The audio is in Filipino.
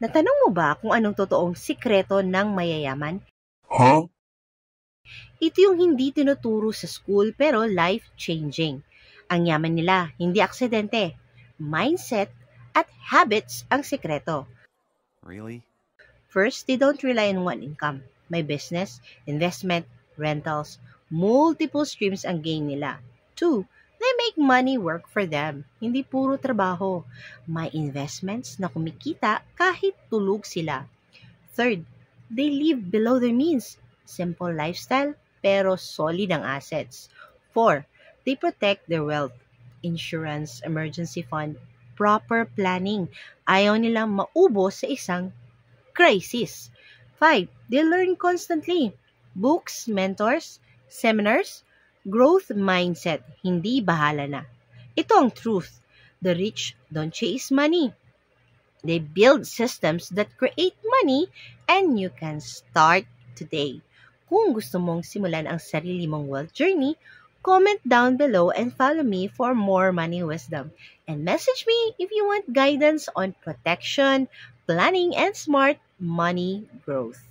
Natanong mo ba kung anong totoong sikreto ng mayayaman? Huh? Ito yung hindi tinuturo sa school pero life-changing. Ang yaman nila, hindi aksidente. Mindset at habits ang sikreto. Really? First, they don't rely on one income. May business, investment, rentals, multiple streams ang gain nila. Two, they make money work for them. Hindi puro trabaho. May investments na kumikita kahit tulog sila. Third, they live below their means. Simple lifestyle, pero solid ang assets. Four, they protect their wealth. Insurance, emergency fund, proper planning. Ayaw nilang maubos sa isang crisis. Five, they learn constantly. Books, mentors, seminars, growth mindset. Hindi bahala na. Ito ang truth. The rich don't chase money. They build systems that create money and you can start today. Kung gusto mong simulan ang sarili mong wealth journey, comment down below and follow me for more money wisdom. And message me if you want guidance on protection, planning, and smart money growth.